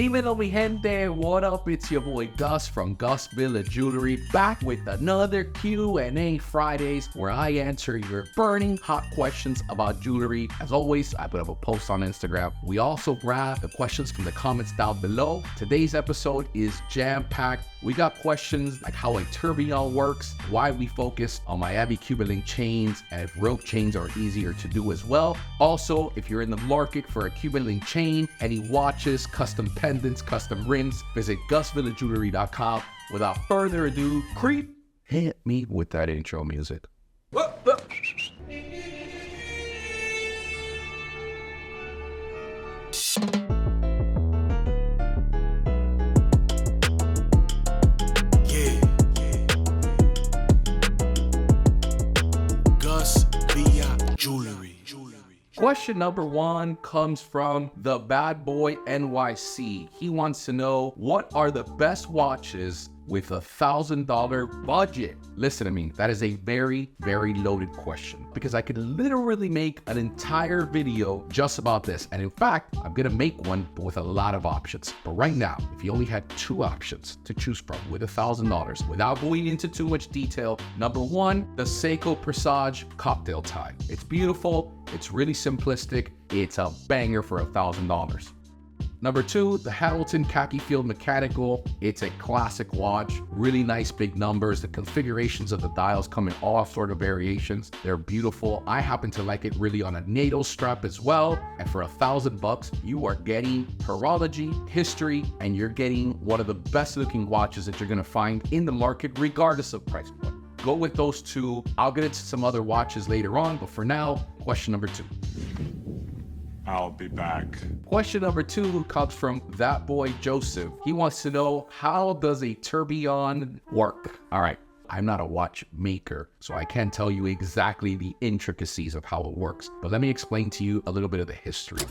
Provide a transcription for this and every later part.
Dímelo mi gente, what up? It's your boy Gus from Gus Villa Jewelry, back with another Q&A Fridays where I answer your burning hot questions about jewelry. As always, I put up a post on Instagram. We also grab the questions from the comments down below. Today's episode is jam-packed. We got questions like how a tourbillon works, why we focus on Miami Cuban link chains, and if rope chains are easier to do as well. Also, if you're in the market for a Cuban link chain, any watches, custom pendants, custom rings, visit GusVillaJewelry.com. Without further ado, creep, hit me with that intro music. Question number one comes from the bad boy NYC. He wants to know, what are the best watches with $1,000 budget? Listen to me, that is a very, very loaded question because I could literally make an entire video just about this. And in fact, I'm gonna make one with a lot of options. But right now, if you only had two options to choose from with $1,000, without going into too much detail, number one, the Seiko Presage cocktail tie. It's beautiful, it's really simplistic, it's a banger for $1,000. Number two, the Hamilton Khaki Field Mechanical. It's a classic watch, really nice big numbers. The configurations of the dials come in all sort of variations. They're beautiful. I happen to like it really on a NATO strap as well. And for $1,000, you are getting horology, history, and you're getting one of the best looking watches that you're gonna find in the market, regardless of price point. Go with those two. I'll get into some other watches later on, but for now, question number two. I'll be back. Question number two comes from that boy Joseph. He wants to know, how does a tourbillon work? All right, I'm not a watchmaker, so I can't tell you exactly the intricacies of how it works, but let me explain to you a little bit of the history.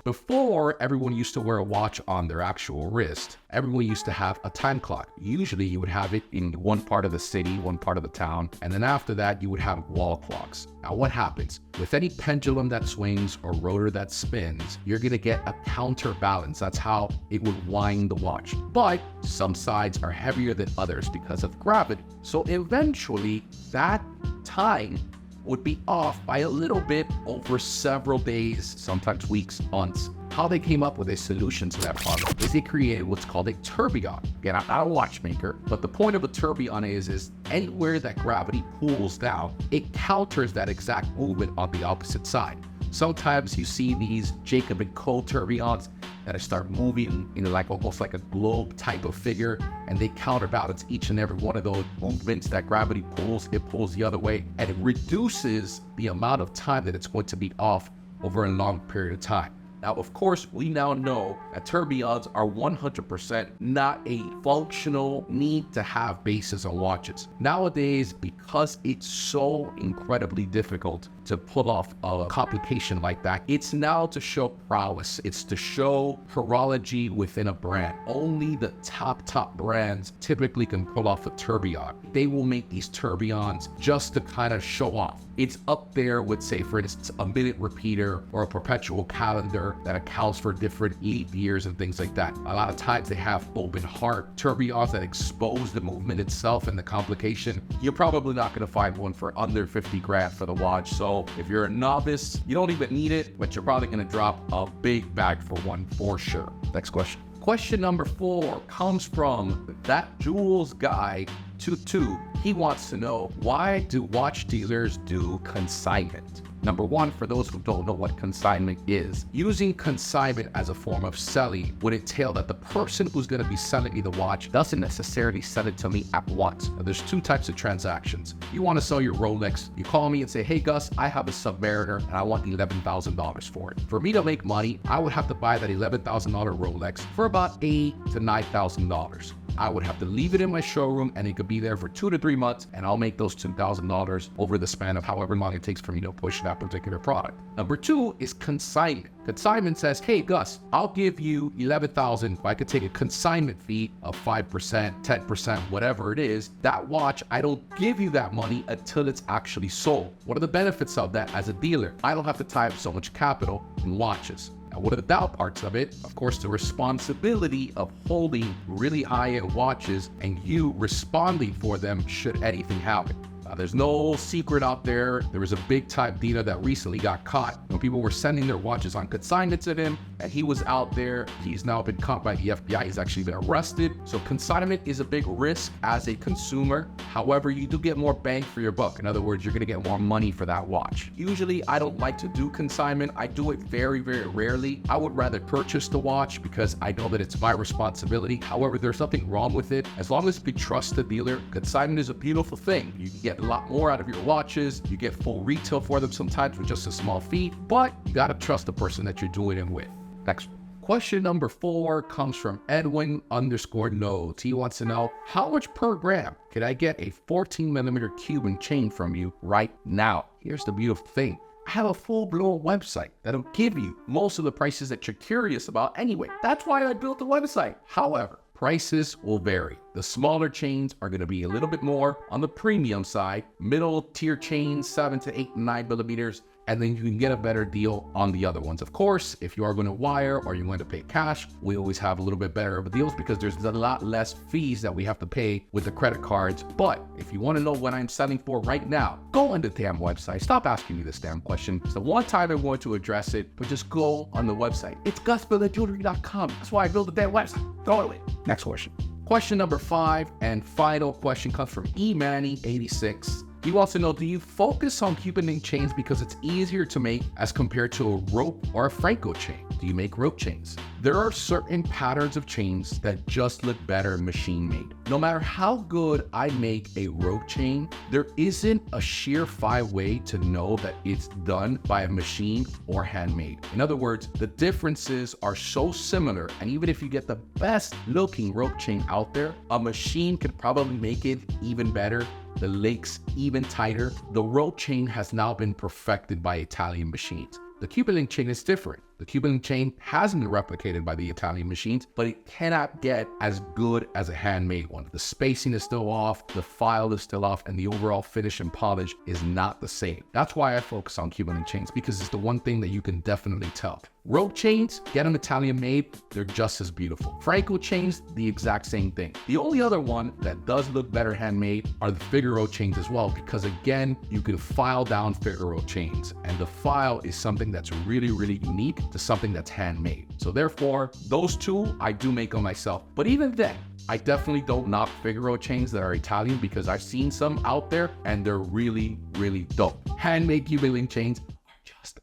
Before, everyone used to wear a watch on their actual wrist. Everyone used to have a time clock. Usually you would have it in one part of the city, one part of the town, and then after that you would have wall clocks. Now what happens? With any pendulum that swings or rotor that spins, you're gonna get a counterbalance. That's how it would wind the watch. But some sides are heavier than others because of gravity. So eventually that time would be off by a little bit over several days, sometimes weeks, months. How they came up with a solution to that problem is they created what's called a tourbillon. Again, I'm not a watchmaker, but the point of a tourbillon is anywhere that gravity pulls down, it counters that exact movement on the opposite side. Sometimes you see these Jacob & Co. tourbillons that start moving in like almost like a globe type of figure, and they counterbalance each and every one of those movements that gravity pulls. It pulls the other way, and it reduces the amount of time that it's going to be off over a long period of time. Now, of course, we now know that tourbillons are 100% not a functional need to have basis on watches. Nowadays, because it's so incredibly difficult to pull off a complication like that, it's now to show prowess. It's to show horology within a brand. Only the top brands typically can pull off a tourbillon. They will make these tourbillons just to kind of show off. It's up there with, say, for instance, a minute repeater or a perpetual calendar that accounts for different leap years and things like that. A lot of times they have open heart tourbillons that expose the movement itself and the complication. You're probably not going to find one for under 50 grand for the watch. So if you're a novice, you don't even need it, but you're probably going to drop a big bag for one for sure. Next question. Question number four comes from that Jules guy 22. He wants to know, why do watch dealers do consignment? Number one, for those who don't know what consignment is, using consignment as a form of selling would entail that the person who's going to be selling me the watch doesn't necessarily sell it to me at once. Now, there's two types of transactions. You want to sell your Rolex, you call me and say, hey Gus, I have a Submariner and I want $11,000 for it. For me to make money, I would have to buy that $11,000 Rolex for about $8,000 to $9,000. I would have to leave it in my showroom and it could be there for 2 to 3 months, and I'll make those $2,000 over the span of however long it takes for me to push that particular product. Number two is consignment. Consignment says, hey Gus, I'll give you $11,000 if I could take a consignment fee of 5%, 10%, whatever it is. That watch, I don't give you that money until it's actually sold. What are the benefits of that as a dealer? I don't have to tie up so much capital in watches. Now, one of the down parts of it, of course, the responsibility of holding really high-end watches and you responding for them should anything happen. There's no secret out there. There was a big time dealer that recently got caught when people were sending their watches on consignment to him, and he was out there. He's now been caught by the FBI. He's actually been arrested. So consignment is a big risk as a consumer. However, you do get more bang for your buck. In other words, you're gonna get more money for that watch. Usually, I don't like to do consignment. I do it very, very rarely. I would rather purchase the watch because I know that it's my responsibility. However, there's nothing wrong with it. As long as you trust the dealer, consignment is a beautiful thing. You can get a lot more out of your watches. You get full retail for them sometimes with just a small fee, but you gotta trust the person that you're doing it with. Next. Question number 4 comes from Edwin_Nodes. He wants to know, how much per gram could I get a 14mm Cuban chain from you right now? Here's the beautiful thing. I have a full-blown website that'll give you most of the prices that you're curious about anyway. That's why I built the website. However, prices will vary. The smaller chains are going to be a little bit more on the premium side. Middle tier chains, 7 to 8 and 9 millimeters, and then you can get a better deal on the other ones. Of course, if you are going to wire or you're going to pay cash, we always have a little bit better of deals because there's a lot less fees that we have to pay with the credit cards. But if you want to know what I'm selling for right now, go on the damn website. Stop asking me this damn question. It's the one time I'm going to address it, but just go on the website. It's GusBillardJewelry.com. That's why I built the damn website. Go away. Next question. Question number 5 and final question comes from eManny86. He wants to know, do you focus on Cuban link chains because it's easier to make as compared to a rope or a Franco chain? Do you make rope chains? There are certain patterns of chains that just look better machine made. No matter how good I make a rope chain, there isn't a surefire way to know that it's done by a machine or handmade. In other words, the differences are so similar, and even if you get the best looking rope chain out there, a machine could probably make it even better, the links even tighter. The rope chain has now been perfected by Italian machines. The Cuban link chain is different. The Cuban link chain hasn't been replicated by the Italian machines, but it cannot get as good as a handmade one. The spacing is still off, the file is still off, and the overall finish and polish is not the same. That's why I focus on Cuban link chains, because it's the one thing that you can definitely tell. Rope chains, get them Italian made, they're just as beautiful. Franco chains, the exact same thing. The only other one that does look better handmade are the Figaro chains as well, because again, you can file down Figaro chains, and the file is something that's really, really unique to something that's handmade. So therefore, those two, I do make them myself. But even then, I definitely don't knock Figaro chains that are Italian because I've seen some out there and they're really, really dope. Handmade Cuban link chains are just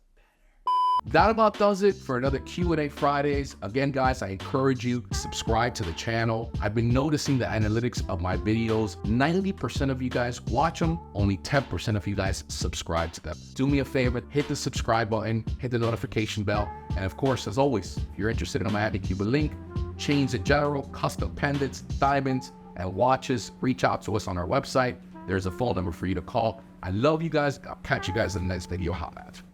that about does it for another Q&A Fridays. Again, guys, I encourage you to subscribe to the channel. I've been noticing the analytics of my videos. 90% of you guys watch them, only 10% of you guys subscribe to them. Do me a favor, hit the subscribe button, hit the notification bell, and of course, as always, if you're interested in my Cuban link, chains in general, custom pendants, diamonds, and watches, reach out to us on our website. There's a phone number for you to call. I love you guys. I'll catch you guys in the next video. Holla at you.